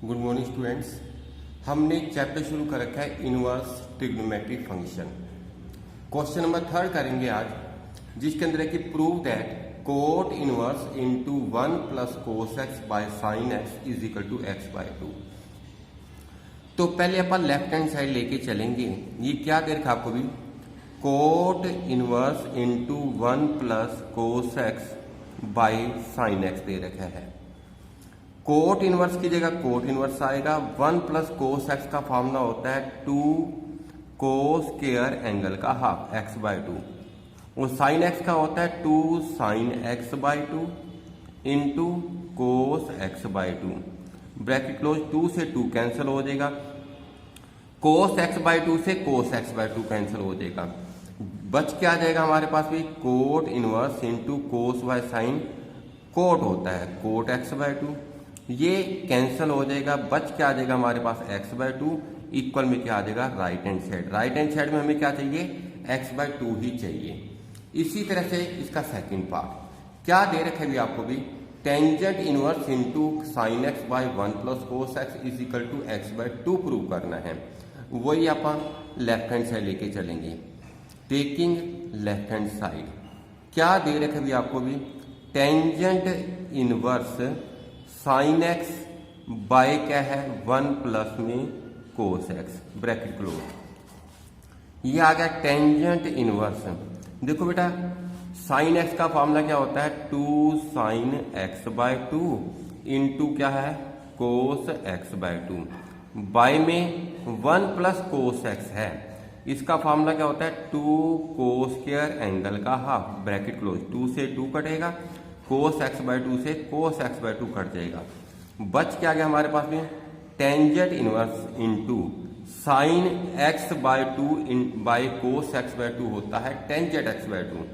Good morning students. हमने chapter शुरू कर रखा है inverse trigonometric function. Question number 3 करेंगे आज, जिसके अंदर है कि prove that cot inverse into 1 plus cos x by sine x is equal to x by 2। तो पहले अपन लेफ्ट हैंड साइड लेके चलेंगे। ये क्या दे रखा आपको भी, cot inverse into 1 plus cos x by sine x दे रखा है। कोट इनवर्स की जगह कोट इनवर्स आएगा। 1 प्लस कोस एक्स का फॉर्मूला होता है 2 कोस स्क्वायर एंगल का हाफ एक्स बाय 2, और साइन एक्स का होता है 2 sine x by 2 into cos x by 2। Bracket close, 2 से 2 कैंसिल हो जाएगा, कोस एक्स बाय 2 से कोस एक्स बाय 2 कैंसिल हो जाएगा। बच क्या आ जाएगा हमारे पास भी, cot inverse into cos by sine, cot होता है कोट एक्स बाय 2, ये कैंसिल हो जाएगा। बच क्या आ जाएगा हमारे पास एक्स बाय 2 इक्वल में क्या आ जाएगा right hand side. Right hand side में हमें क्या चाहिए, एक्स बाय 2 ही चाहिए। इसी तरह से इसका सेकंड पार्ट क्या दे रखे भी आपको भी, tangent inverse into sine x by 1 plus cos x is equal to x by 2 prove करना है। वही अपन लेफ्ट हैंड साइड लेके चलेंगे। टेकिंग लेफ्ट हैंड साइड क्या दे रखे भी आपको भी, tangent inverse sine x by क्या है 1 प्लस में कोस एक्स, ब्रैकेट क्लोज। ये आ गया टेंजेंट इनवर्स। देखो बेटा, साइन एक्स का फॉर्मूला क्या होता है 2 साइन एक्स बाय 2 इंटू क्या है कोस एक्स बाय 2, बाय में 1 प्लस कोस एक्स है। इसका फॉर्मूला क्या होता है 2 कोस स्क्वायर एंगल का हाफ, ब्रैकेट क्लोज। 2 से 2 कटेगा, कोस एक्स बाय 2 से कोस एक्स बाय 2 कट जाएगा। बच क्या गया हमारे पास में, tangent inverse into sine x by 2 by cos x by 2 होता है टेंजेंट एक्स बाय 2।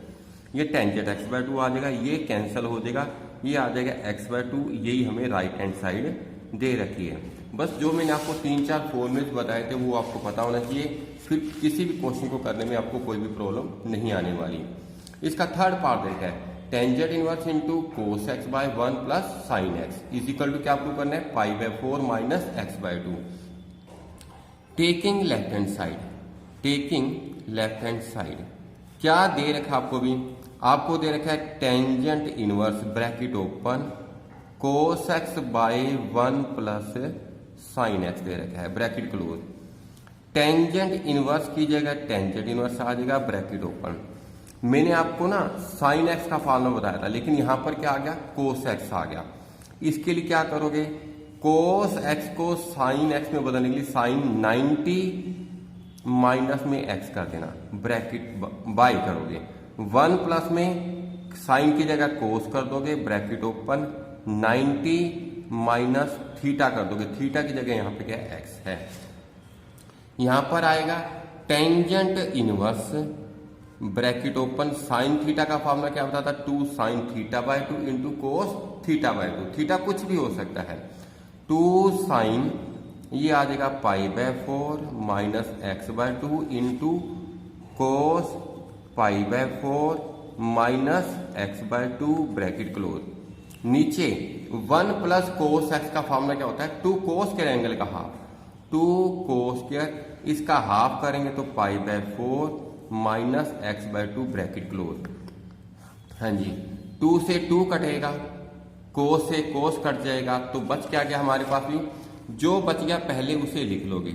ये टेंजेंट एक्स बाय 2 आ जाएगा, ये कैंसिल हो जाएगा, ये आ जाएगा एक्स बाय 2। यही हमें राइट हैंड साइड दे रखी है। बस जो मैंने आपको 3-4 फॉर्मूले बताए थे वो आपको पता होना चाहिए, फिर किसी भी क्वेश्चन को करने में आपको कोई भी प्रॉब्लम नहीं आने वाली। इसका थर्ड पार्ट देखा है, tangent inverse into cos x by 1 plus sine x is equal to क्या प्रूव करना है, pi by 4 minus x by 2। Taking left hand side, taking left hand side क्या दे रखा आपको भी, आपको दे रखा है tangent inverse bracket open cos x by 1 plus sine x दे रखा है, ब्रैकेट क्लोज। टेंजेंट इनवर्स की जगह टेंजेंट इनवर्स आ जाएगा, ब्रैकेट ओपन। मैंने आपको ना साइन एक्स का फॉर्मूला बताया था, लेकिन यहां पर क्या आ गया कोस एक्स आ गया। इसके लिए क्या करोगे, कोस एक्स को साइन एक्स में बदलने के लिए साइन 90 माइनस में एक्स कर देना, ब्रैकेट बाय करोगे। 1 प्लस में साइन की जगह कोस कर दोगे, ब्रैकेट ओपन, 90 माइनस थीटा कर दोगे, थीटा की जगह यहां पे क्या एक्स है। यहां पर आएगा tangent inverse bracket open sine theta का फॉर्मूला क्या बताता है 2 sine theta by 2 into cos theta by 2। Theta कुछ भी हो सकता है। 2 साइन ये आ जाएगा pi by 4 minus x by 2 into cos pi by 4 minus x by 2, bracket close. नीचे 1 प्लस कोस एक्स का फॉर्मूला क्या होता है 2 कोस स्क्वायर एंगल का हाफ, 2 कोस स्क्वायर, इसका हाफ करेंगे तो pi by 4 minus x by 2, bracket close. हाँ जी, 2 से 2 कटेगा, कोस से कोस कट जाएगा, तो बच क्या गया हमारे पास भी, जो बच गया पहले उसे लिख लोगे।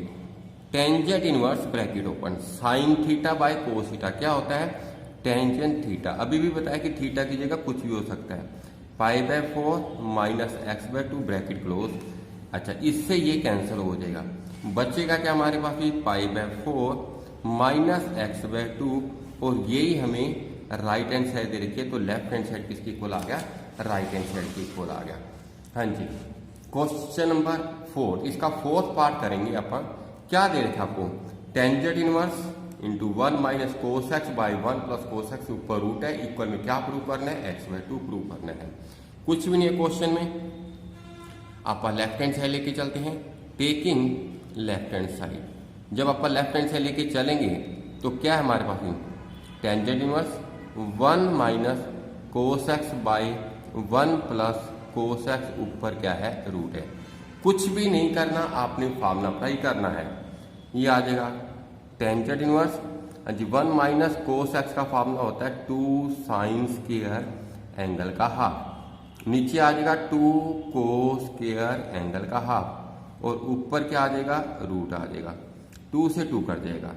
Tangent inverse bracket open sign theta by cos theta क्या होता है टेंजेंट थीटा। अभी भी बताया कि थीटा की जगह कुछ भी हो सकता है, pi by 4 minus x by 2, bracket close. अच्छा, इससे ये कैंसिल हो जाएगा, बचेगा क्या हमारे पास भी, pi by 4 minus x by 2, और यही हमें राइट हैंड साइड दे रखी है। तो लेफ्ट हैंड साइड किसकी इक्वल आ गया, राइट हैंड साइड की इक्वल आ गया। हाँ जी, क्वेश्चन नंबर 4, इसका फोर्थ पार्ट करेंगे अपन। क्या दे रखा आपको, tangent inverse into 1 minus cos x by 1 plus cos x ऊपर रूट है, इक्वल में क्या प्रूव करना है, एक्स बाय 2 प्रूव करना है। कुछ भी नहीं है क्वेश्चन में। अपन लेफ्ट हैंड साइड लेके चलते हैं। टेकिंग लेफ्ट हैंड साइड, जब अपन लेफ्ट हैंड साइड लेके चलेंगे तो क्या है हमारे पास में, tangent inverse 1 minus cos x by 1 plus cos x ऊपर क्या है रूट है। कुछ भी नहीं करना, आपने फार्मूला अप्लाई करना है। ये आ जाएगा टेंजेंट इनवर्स जी 1 माइनस कोस एक्स का फार्मूला होता है 2 साइन स्क्वायर एंगल का हाफ। नीचे आ जाएगा 2 कोस स्क्वायर एंगल का हाफ और ऊपर क्या आ जाएगा, रूट आ जाएगा, 2 से 2 कर जाएगा।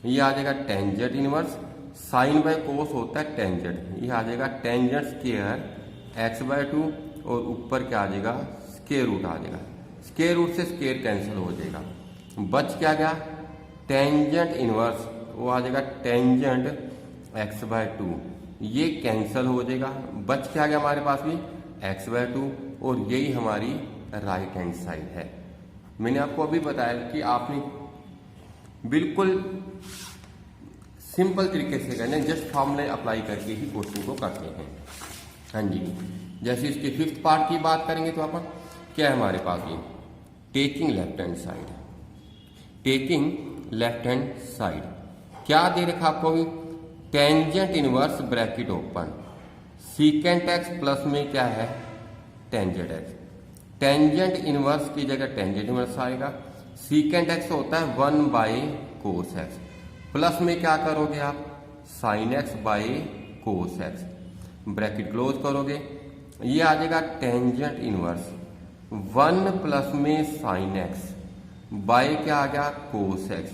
ये आ जाएगा tangent inverse, sine by cos होता है टेंजेंट, ये आ जाएगा टेंजेंट स्क्वायर एक्स बाय 2 और ऊपर क्या आ जाएगा, स्क्वायर रूट आ जाएगा। स्क्वायर रूट से स्क्वायर कैंसिल हो जाएगा, बच क्या गया टेंजेंट इनवर्स, वो आ जाएगा टेंजेंट एक्स बाय 2, ये कैंसिल हो जाएगा। बच क्या गया हमारे पास भी एक्स बाय 2 और यही हमारी राइट हैंड साइड है। मैंने आपको अभी बताया कि आपने बिल्कुल सिंपल तरीके से करना है, जस्ट फॉर्मूले अप्लाई करके ही क्वेश्चन को करते हैं। हाँ जी, जैसे इसके फिफ्थ पार्ट की बात करेंगे तो अपन क्या है हमारे पास ये taking left hand side, taking left hand side क्या दे रखा आपको भी tangent inverse bracket open secant x plus में क्या है टेंजेंट एक्स, टेंजेंट इनवर्स की जगह टेंजेंट इनवर्स आएगा, सीकेंट एक्स होता है 1 बाई कोस एक्स, प्लस में क्या करोगे आप sine x by cos x, bracket close करोगे, ये आ जाएगा टेंजेंट इनवर्स 1 प्लस में साइन एक्स बाई क्या आ गया cos x,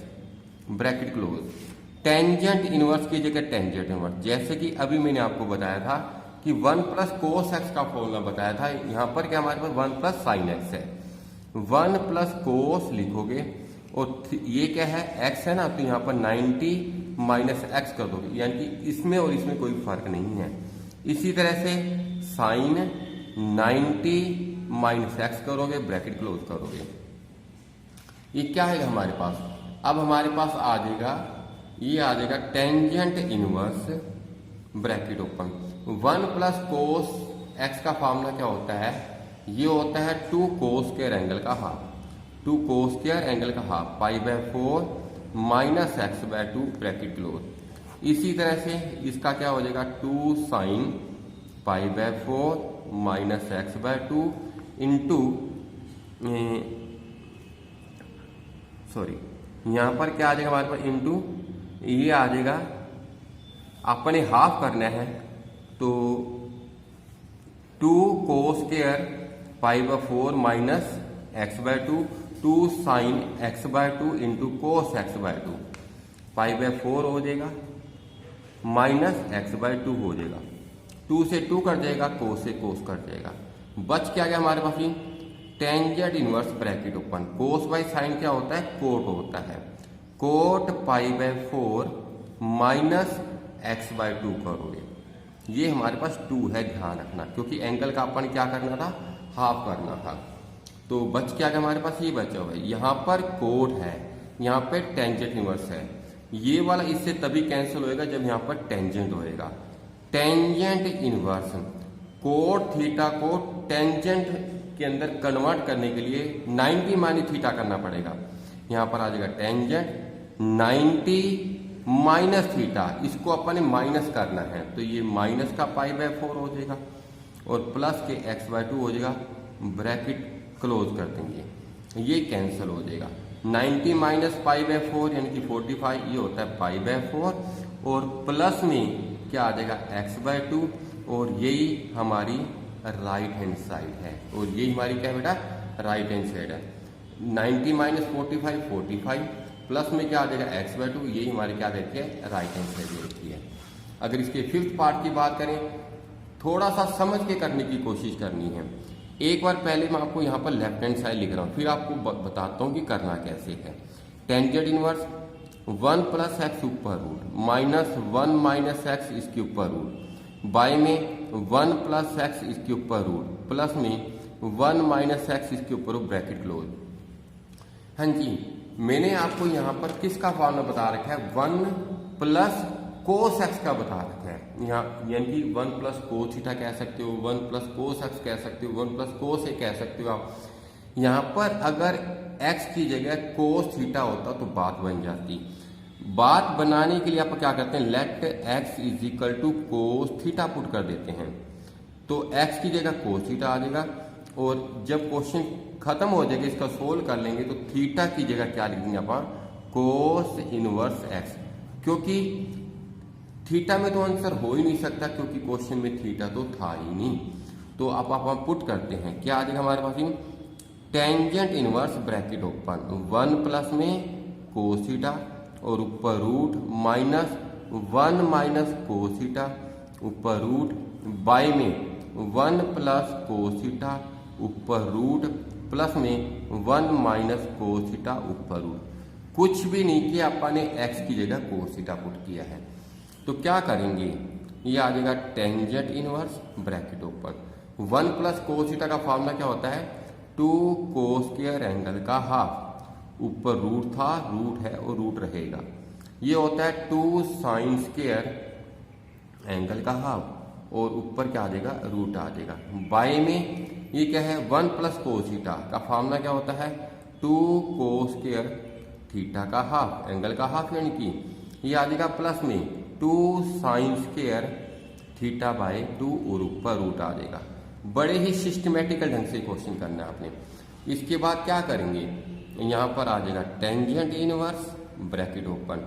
bracket close. Tangent inverse की जगह टेंजेंट इनवर्स, जैसे कि अभी मैंने आपको बताया था कि 1 प्लस कोस एक्स का फॉर्मूला बताया था, यहां पर क्या हमारे पास 1 प्लस साइन एक्स है, 1 प्लस कोस लिखोगे और ये क्या है एक्स है ना, तो यहाँ पर 90 माइनस एक्स कर दोगे, यानी कि इसमें और इसमें कोई फर्क नहीं है। इसी तरह से साइन 90 माइनस एक्स करोगे, ब्रैकेट क्लोज करोगे, ये क्या है हमारे पास, अब हमारे पास आ जाएगा ये आ जाएगा tangent inverse bracket open 1 plus cos x का फार्मूला क्या होता है, ये होता है 2 कोस स्क्वायर एंगल का हाफ, 2 कोस स्क्वायर एंगल का half pi by 4 minus x by 2 bracket close. इसी तरह से इसका क्या हो जाएगा 2 sine pi by 4 minus x by 2 into sorry यहां पर क्या आ जाएगा हमारे पास इंटू, ये आ जाएगा अपने हाफ करना है तो 2 cos square pi by 4 minus x by 2, 2 sine x by 2 into cos x by 2 pi by 4 हो जाएगा माइनस एक्स बाय 2 हो जाएगा, 2 से 2 कट जाएगा, कोस से कोस कट जाएगा, बच क्या गया हमारे पास ये tangent inverse bracket open, cos by sine क्या होता है कोट होता है, cot pi by 4 minus x by 2 करोगे, ये हमारे पास 2 है, ध्यान रखना क्योंकि एंगल का अपन क्या करना था हाफ करना था। तो बच क्या गया हमारे पास ये बचा हुआ है, यहाँ पर कोट है, यहाँ पे टेंजेंट इनवर्स है, ये वाला इससे तभी कैंसिल होएगा जब यहाँ पर टेंजेंट होएगा, टेंजेंट इनवर्स कोट थीटा को टेंजेंट के अंदर कन्वर्ट करने के लिए 90 माइनस थीटा करना पड़ेगा, यहाँ पर आ जाएगा टेंजेंट 90 माइनस थीटा, इसको अपन ने माइनस करना है तो ये माइनस का पाई बाय 4 हो जाएगा और प्लस के एक्स बाय 2 हो जाएगा, ब्रैकेट क्लोज कर देंगे, ये कैंसिल हो जाएगा, 90 माइनस पाई बाय 4 यानी कि 45, ये होता है पाई बाय 4 और प्लस में क्या आ जाएगा एक्स बाय 2 और यही हमारी राइट हैंड साइड है, और यही हमारी क्या है बेटा राइट हैंड साइड है, 90 माइनस 45 45 प्लस में क्या आ जाएगा एक्स बाय 2, यही हमारी क्या रहती है राइट हैंड साइड रहती है। अगर इसके फिफ्थ पार्ट की बात करें थोड़ा सा समझ के करने की कोशिश करनी है, एक बार पहले मैं आपको यहाँ पर लेफ्ट हैंड साइड लिख रहा हूँ फिर आपको बताता हूँ कि करना कैसे है। टेंजेंट इनवर्स 1 प्लस एक्स ऊपर रूट माइनस 1 माइनस एक्स इसके ऊपर रूट, बाय में 1 प्लस एक्स इसके ऊपर रूट प्लस में 1 माइनस एक्स इसके ऊपर ब्रैकेट क्लोज। हाँ जी, मैंने आपको यहाँ पर किसका फॉर्मूला बता रखा है 1 प्लस कोस एक्स का बता रखा है, यहाँ यानी कि 1 प्लस कोस थीटा कह सकते हो, 1 प्लस कोस एक्स कह सकते हो, 1 प्लस कोस ए कह सकते हो आप। यहाँ पर अगर x की जगह कोस थीटा होता तो बात बन जाती, बात बनाने के लिए आप क्या करते हैं let x is equal to cos theta put कर देते हैं, तो x की जगह कोस थीटा आ जाएगा और जब क्वेश्चन खत्म हो जाएगा, इसका सोल्व कर लेंगे तो थीटा की जगह क्या लिख देंगे अपन, कोस इनवर्स एक्स, क्योंकि थीटा में तो आंसर हो ही नहीं सकता क्योंकि क्वेश्चन में थीटा तो था ही नहीं। तो अब आप पुट करते हैं, क्या आ जाएगा हमारे पास में, tangent inverse bracket open 1 plus में कोस थीटा और ऊपर root minus 1 minus cos theta ऊपर रूट बाय में 1 प्लस कोस थीटा ऊपर रूट प्लस में 1 माइनस कोस थीटा ऊपर रूट। कुछ भी नहीं किया अपन ने, एक्स की जगह कोस थीटा पुट किया है। तो क्या करेंगे, ये आ जाएगा tangent inverse bracket open 1 plus cos theta का फॉर्मूला क्या होता है, 2 कोस स्क्वायर एंगल का हाफ, ऊपर रूट था, रूट है और रूट रहेगा। ये होता है 2 साइन स्क्वायर एंगल का हाफ और ऊपर क्या आ जाएगा, रूट आ जाएगा। बाय में ये क्या है, 1 प्लस कोस थीटा का फॉर्मूला क्या होता है, 2 कोस स्क्वायर थीटा का हाफ, एंगल का हाफ, यानी कि ये आ जाएगा प्लस में 2 साइन स्क्वायर थीटा बाय 2 और ऊपर रूट आ जाएगा। बड़े ही सिस्टमेटिकल ढंग से क्वेश्चन करना है आपने। इसके बाद क्या करेंगे, यहाँ पर आ जाएगा टेंजेंट इनवर्स ब्रैकेट ओपन,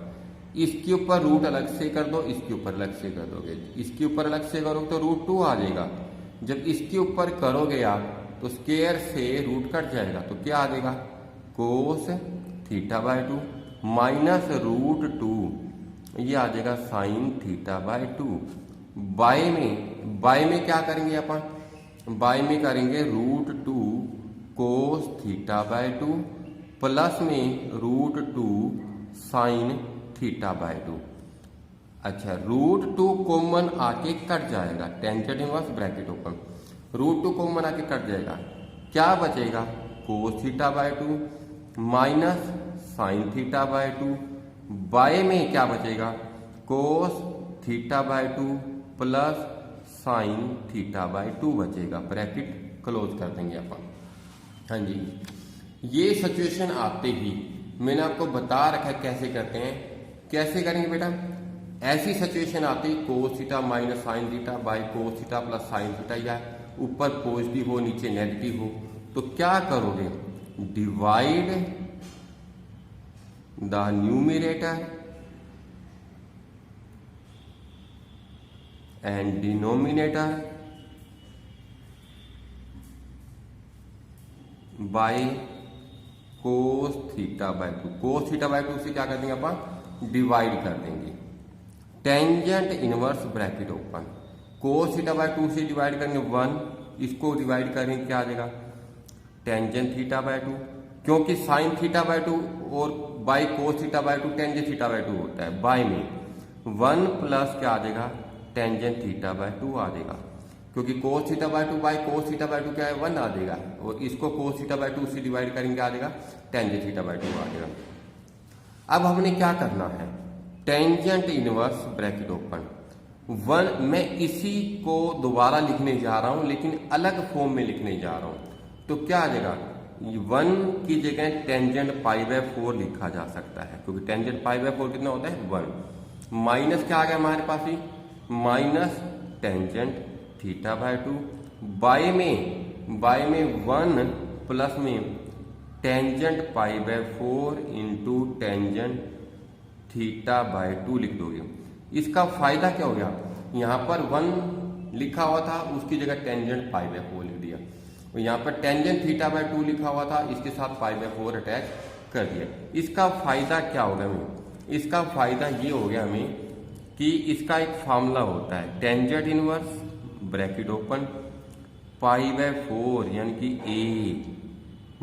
इसके ऊपर रूट अलग से कर दो, इसके ऊपर अलग से कर दोगे, इसके ऊपर अलग से करोगे तो रूट 2 आ जाएगा। जब इसके ऊपर करोगे आप तो स्क्वायर से रूट कट जाएगा, तो क्या आ जाएगा, cos theta by 2 minus root 2, ये आ जाएगा साइन थीटा बाय 2। बाय में क्या करेंगे अपन, बाय में करेंगे root 2 cos theta by 2 plus में रूट 2 साइन थीटा बाय 2। अच्छा, रूट 2 कॉमन आके कट जाएगा, tangent inverse bracket open, root 2 common आके कट जाएगा, क्या बचेगा, cos theta by 2 minus sine theta by 2। By में क्या बचेगा, cos theta by 2 plus sine theta by 2 बचेगा, ब्रैकेट क्लोज कर देंगे अपन। हाँ जी, ये सिचुएशन आते ही मैंने आपको बता रखा है कैसे करते हैं। कैसे करेंगे बेटा, ऐसी सिचुएशन आती है cos theta minus sine theta by cos theta plus sine theta, या ऊपर पॉजिटिव हो नीचे नेगेटिव हो, तो क्या करोगे, divide the numerator and denominator by cos theta by 2। Cos theta by 2 से क्या कर देंगे अपन, डिवाइड कर देंगे। Tangent inverse bracket open, cos theta by 2 से डिवाइड करेंगे 1, इसको डिवाइड करेंगे क्या आ जाएगा, टेंजेंट थीटा बाय 2, क्योंकि साइन थीटा बाय 2 और by cos theta by 2 tangent theta by 2 होता है। बाय में 1 प्लस क्या आ जाएगा, टेंजेंट थीटा बाय 2 आ जाएगा, क्योंकि कोस theta by 2 by cos theta by 2 क्या है, 1 आ जाएगा, और इसको कोस थीटा बाय 2 से डिवाइड करेंगे आ जाएगा, टेंजेंट थीटा बाय 2 आ जाएगा। अब हमने क्या करना है, टेंजेंट इनवर्स ब्रैकेट ओपन 1, मैं इसी को दोबारा लिखने जा रहा हूं लेकिन अलग फॉर्म में लिखने जा रहा हूं। तो क्या आ जाएगा, 1 की जगह टेंजेंट पाई बाय 4 लिखा जा सकता है, क्योंकि टेंजेंट पाई बाय 4 कितना होता है, 1। माइनस क्या आ गया हमारे पास ही, minus tangent theta by 2, by में 1 प्लस में tangent pi by 4 into tangent theta by 2 लिख दोगे। इसका फायदा क्या हो गया, यहाँ पर 1 लिखा हुआ था उसकी जगह टेंजेंट पाई बाय 4 लिख दिया, और यहाँ पर टेंजेंट थीटा बाय 2 लिखा हुआ था, इसके साथ पाई बाय 4 अटैच कर दिया। इसका फायदा क्या होगा हमें, इसका फायदा ये हो गया हमें कि इसका एक फार्मूला होता है, tangent inverse bracket open pi by 4 यानी कि ए,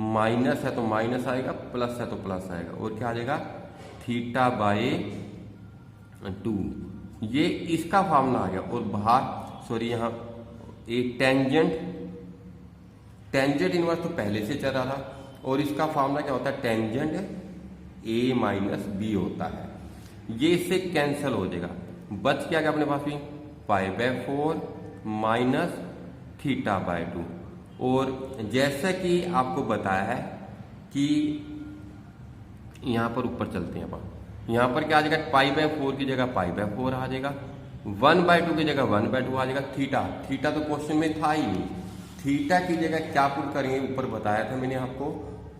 माइनस है तो माइनस आएगा, प्लस है तो प्लस आएगा, और क्या आ जाएगा, थीटा बाय 2। ये इसका फार्मूला आ गया। और बाहर सॉरी यहाँ एक टेंजेंट इनवर्स तो पहले से चल रहा था, और इसका फार्मूला क्या होता है, टेंजेंट ए माइनस बी होता है। ये इससे कैंसिल हो जाएगा, बच क्या गया अपने पास भी, pi by 4 minus theta by 2। और जैसा कि आपको बताया है कि यहां पर ऊपर चलते हैं अपन, यहां पर क्या आ जाएगा, पाई बाय 4 की जगह पाई बाय 4 आ जाएगा, 1/2 की जगह 1/2 आ जाएगा। थीटा तो क्वेश्चन में था ही नहीं, थीटा की जगह क्या पुट करेंगे, ऊपर बताया था मैंने आपको,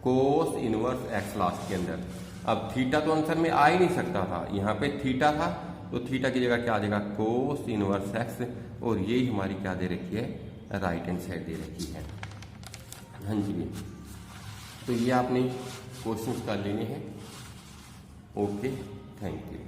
कोस इनवर्स एक्स लास्ट के अंदर। अब थीटा तो आंसर में आ ही नहीं सकता था, यहाँ पे थीटा था तो थीटा की जगह क्या आ जाएगा, कोस इनवर्स एक्स, और यही हमारी क्या दे रखी है, राइट हैंड साइड दे रखी है। हाँ जी, तो ये आपने क्वेश्चंस कर लेने हैं। Okay, thank you.